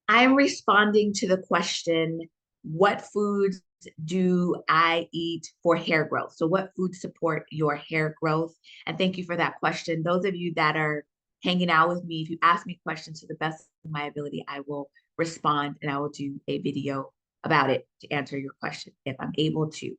I'm responding to the question, what foods do I eat for hair growth? So what foods support your hair growth? And thank you for that question. Those of you that are hanging out with me, if you ask me questions to the best of my ability, I will respond and I will do a video about it to answer your question if I'm able to.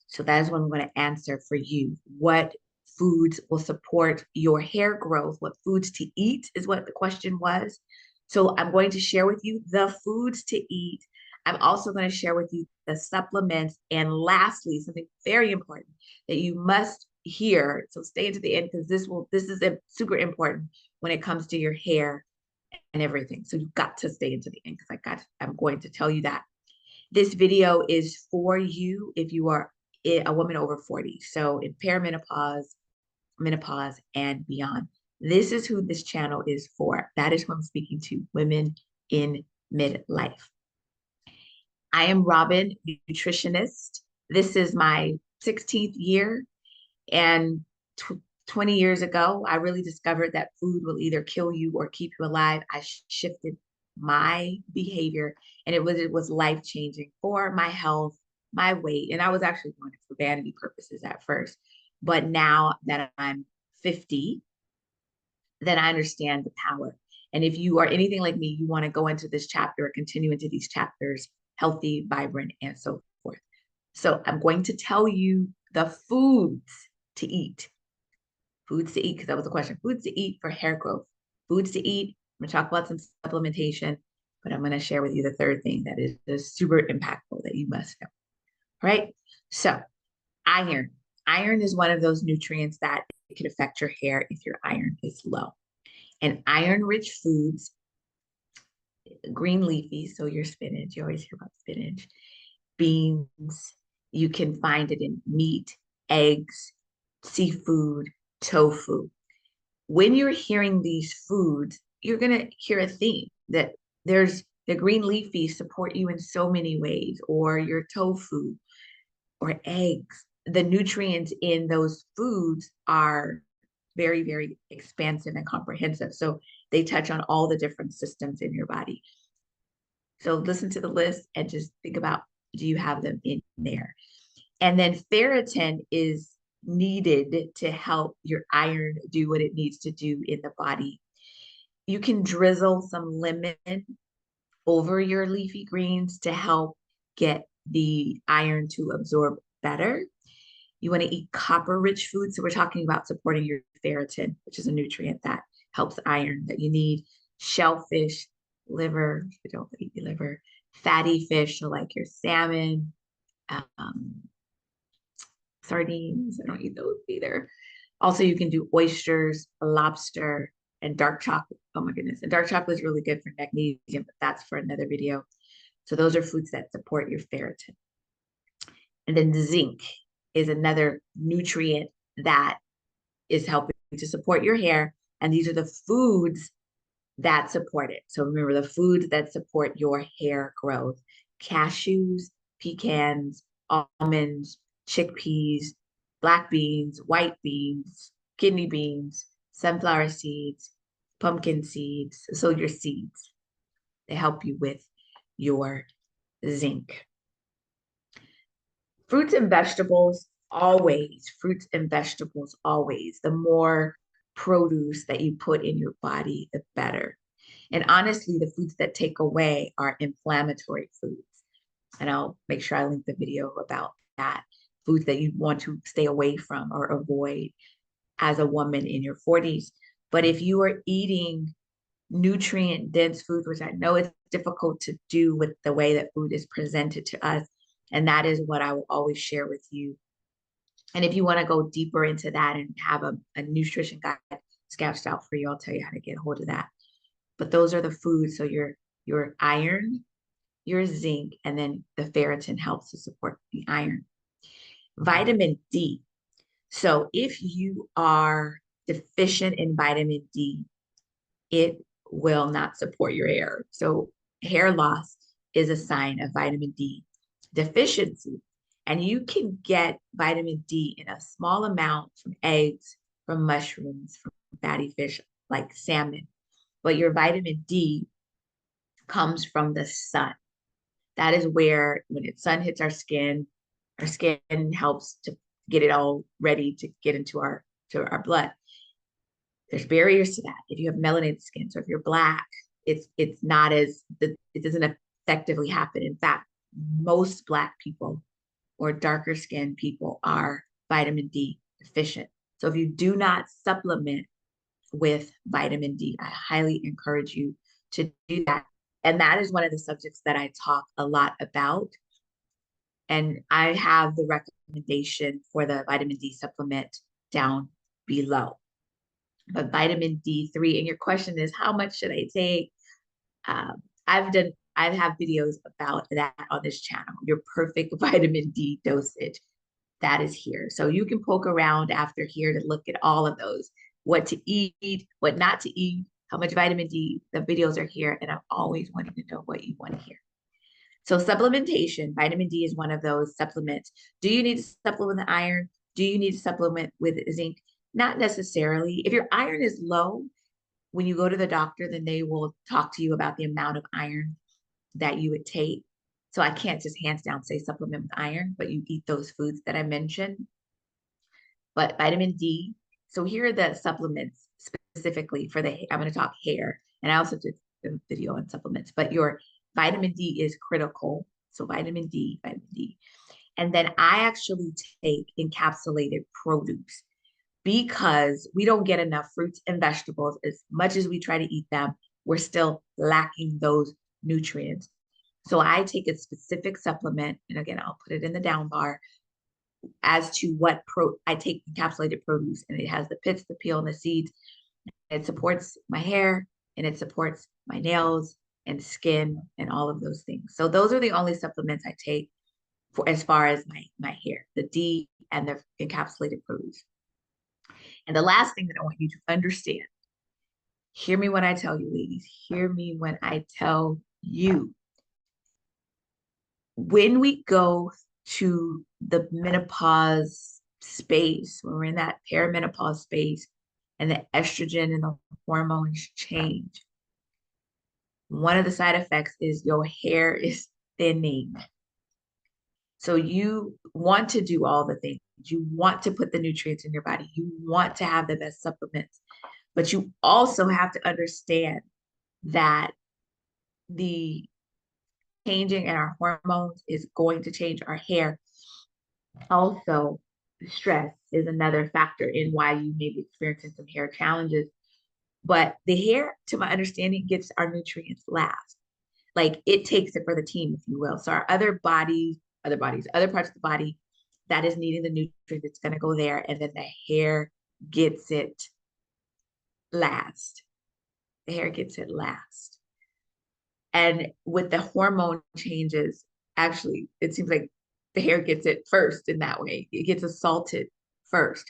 So that is what I'm going to answer for you. What foods will support your hair growth? What foods to eat is what the question was. So I'm going to share with you the foods to eat. I'm also going to share with you the supplements. And lastly, something very important that you must hear. So stay into the end because this is super important when it comes to your hair and everything. So you've got to stay into the end because I'm going to tell you that. This video is for you if you are a woman over 40, so in perimenopause, menopause, and beyond. This is who this channel is for. That is who I'm speaking to, women in midlife. I am Robin, nutritionist. This is my 16th year, and 20 years ago, I really discovered that food will either kill you or keep you alive. I shifted my behavior, and it was life-changing for my health, my weight, and I was actually doing it for vanity purposes at first. But now that I'm 50, then I understand the power. And if you are anything like me, you want to go into this chapter or continue into these chapters, healthy, vibrant, and so forth. So I'm going to tell you the foods to eat. Foods to eat, because that was the question. Foods to eat for hair growth. Foods to eat. I'm going to talk about some supplementation, but I'm going to share with you the third thing that is super impactful that you must know. All right. So iron. Iron is one of those nutrients that can affect your hair if your iron is low. And iron-rich foods, green leafy, so your spinach, you always hear about spinach, beans, you can find it in meat, eggs, seafood, tofu. When you're hearing these foods, you're going to hear a theme that there's the green leafies support you in so many ways, or your tofu or eggs. The nutrients in those foods are very, very expansive and comprehensive. So they touch on all the different systems in your body. So listen to the list and just think about, do you have them in there? And then ferritin is needed to help your iron do what it needs to do in the body. You can drizzle some lemon over your leafy greens to help get the iron to absorb better. You want to eat copper-rich foods. So we're talking about supporting your ferritin, which is a nutrient that helps iron that you need. Shellfish, liver, if you don't eat liver, fatty fish, so like your salmon, sardines. I don't eat those either. Also, you can do oysters, lobster, and dark chocolate. Oh my goodness. And dark chocolate is really good for magnesium, but that's for another video. So those are foods that support your ferritin. And then zinc is another nutrient that is helping to support your hair. And these are the foods that support it. So remember, the foods that support your hair growth: cashews, pecans, almonds, chickpeas, black beans, white beans, kidney beans, sunflower seeds, pumpkin seeds. So your seeds, they help you with your zinc. Fruits and vegetables, always. Fruits and vegetables, always. The more produce that you put in your body, the better. And honestly, the foods that take away are inflammatory foods. And I'll make sure I link the video about that. Foods that you want to stay away from or avoid as a woman in your 40s. But if you are eating nutrient dense food, which I know it's difficult to do with the way that food is presented to us, and that is what I will always share with you. And if you want to go deeper into that and have a nutrition guide sketched out for you, I'll tell you how to get a hold of that. But those are the foods. So your iron, your zinc, and then the ferritin helps to support the iron. Vitamin D. So if you are deficient in vitamin D, it will not support your hair. So hair loss is a sign of vitamin D deficiency. And you can get vitamin D in a small amount from eggs, from mushrooms, from fatty fish like salmon. But your vitamin D comes from the sun. That is where, when the sun hits our skin helps to get it all ready to get into our blood. There's barriers to that. If you have melanated skin, so if you're black, it's not as it doesn't effectively happen. In fact, most black people or darker skinned people are vitamin D deficient. So if you do not supplement with vitamin D, I highly encourage you to do that. And that is one of the subjects that I talk a lot about. And I have the recommendation for the vitamin D supplement down below. But vitamin D3, and your question is, how much should I take? I have videos about that on this channel. Your perfect vitamin D dosage, that is here. So you can poke around after here to look at all of those, what to eat, what not to eat, how much vitamin D. The videos are here, and I'm always wanting to know what you want to hear. So supplementation, vitamin D is one of those supplements. Do you need to supplement with iron? Do you need to supplement with zinc? Not necessarily. If your iron is low, when you go to the doctor, then they will talk to you about the amount of iron that you would take. So I can't just hands down say supplement with iron, but you eat those foods that I mentioned. But vitamin D, so here are the supplements specifically for I'm going to talk hair, and I also did a video on supplements, but your vitamin D is critical. So vitamin D. And then I actually take encapsulated produce because we don't get enough fruits and vegetables. As much as we try to eat them, we're still lacking those nutrients. So I take a specific supplement, and again, I'll put it in the down bar, as to what I take encapsulated produce, and it has the pits, the peel, and the seeds. It supports my hair, and it supports my nails and skin and all of those things. So those are the only supplements I take for as far as my hair, the D and the encapsulated produce. And the last thing that I want you to understand, hear me when I tell you, ladies, hear me when I tell you, when we go to the menopause space, when we're in that perimenopause space and the estrogen and the hormones change, one of the side effects is your hair is thinning. So you want to do all the things. You want to put the nutrients in your body. You want to have the best supplements, but you also have to understand that the changing in our hormones is going to change our hair. Also, stress is another factor in why you may be experiencing some hair challenges. But the hair, to my understanding, gets our nutrients last. Like it takes it for the team, if you will. So our other parts of the body that is needing the nutrient, it's going to go there, and then the hair gets it last. The hair gets it last. And with the hormone changes, actually, it seems like the hair gets it first in that way. It gets assaulted first.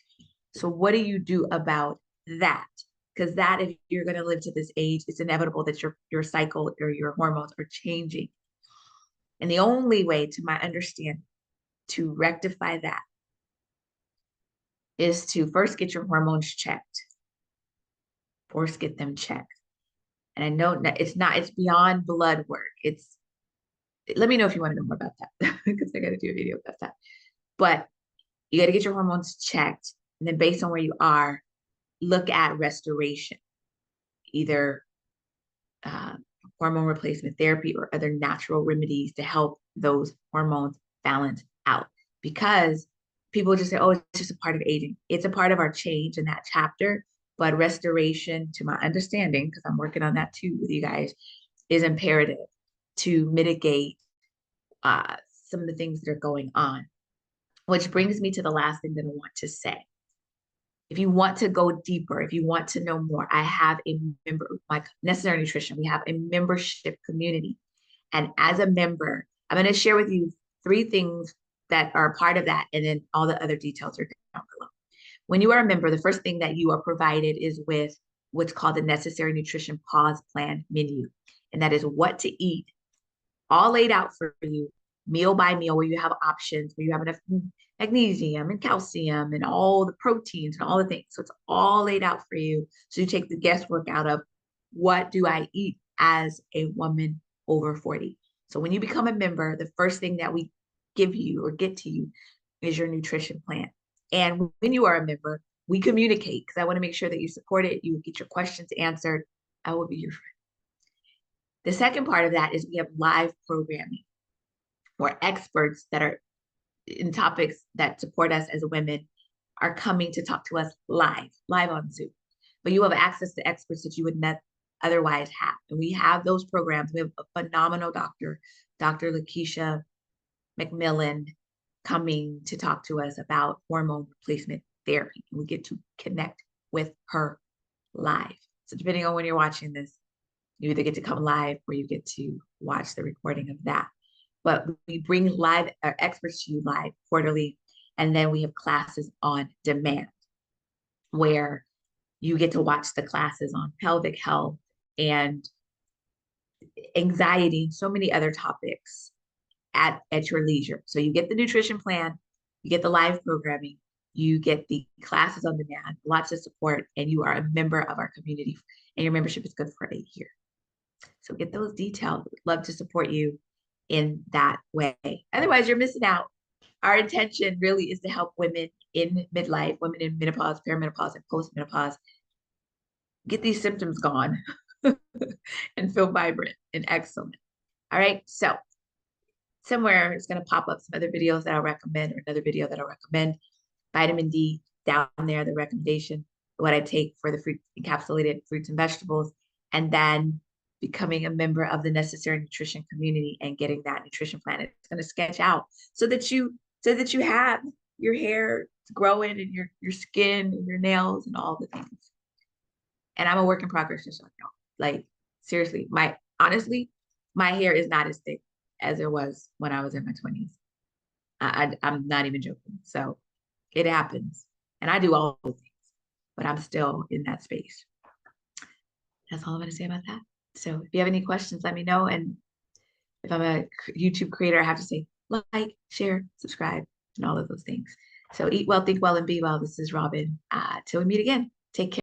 So what do you do about that? Because that, if you're going to live to this age, it's inevitable that your cycle or your hormones are changing. And the only way, to my understanding, to rectify that is to first get your hormones checked. First get them checked. And I know it's beyond blood work. Let me know if you want to know more about that, because I got to do a video about that. But you got to get your hormones checked. And then based on where you are, look at restoration, either hormone replacement therapy or other natural remedies to help those hormones balance out. Because people just say, oh, it's just a part of aging. It's a part of our change in that chapter. But restoration, to my understanding, because I'm working on that too with you guys, is imperative to mitigate some of the things that are going on. Which brings me to the last thing that I want to say. If you want to go deeper, if you want to know more, I have a member, like Necessary Nutrition, we have a membership community. And as a member, I'm going to share with you 3 things that are part of that, and then all the other details are down below. When you are a member, the first thing that you are provided is with what's called the Necessary Nutrition Pause Plan menu. And that is what to eat, all laid out for you, meal by meal, where you have options, where you have enough magnesium and calcium and all the proteins and all the things. So it's all laid out for you. So you take the guesswork out of, what do I eat as a woman over 40. So when you become a member, the first thing that we give you or get to you is your nutrition plan. And when you are a member, we communicate because I want to make sure that you support it. You get your questions answered. I will be your friend. The second part of that is we have live programming where experts that are in topics that support us as women are coming to talk to us live on Zoom. But you have access to experts that you would not otherwise have. And we have those programs. We have a phenomenal doctor, Dr. Lakeisha McMillan, coming to talk to us about hormone replacement therapy. And we get to connect with her live. So depending on when you're watching this, you either get to come live or you get to watch the recording of that. But we bring live our experts to you live quarterly. And then we have classes on demand where you get to watch the classes on pelvic health and anxiety, so many other topics at your leisure. So you get the nutrition plan, you get the live programming, you get the classes on demand, lots of support, and you are a member of our community. And your membership is good for a year. So get those details. We'd love to support you in that way. Otherwise, you're missing out. Our intention really is to help women in midlife, women in menopause, perimenopause, and postmenopause get these symptoms gone and feel vibrant and excellent. All right. So somewhere it's going to pop up some other videos that I'll recommend or another video that I'll recommend. Vitamin D down there, the recommendation, what I take for the fruit, encapsulated fruits and vegetables, and then becoming a member of the Necessary Nutrition community and getting that nutrition plan. It's going to sketch out so that you have your hair growing and your skin and your nails and all the things. And I'm a work in progress, just so you know. Like seriously, honestly, my hair is not as thick as it was when I was in my 20s. I'm not even joking. So it happens. And I do all the things, but I'm still in that space. That's all I'm going to say about that. So if you have any questions, let me know. And if I'm a YouTube creator, I have to say like, share, subscribe, and all of those things. So eat well, think well, and be well. This is Robin. Till we meet again. Take care.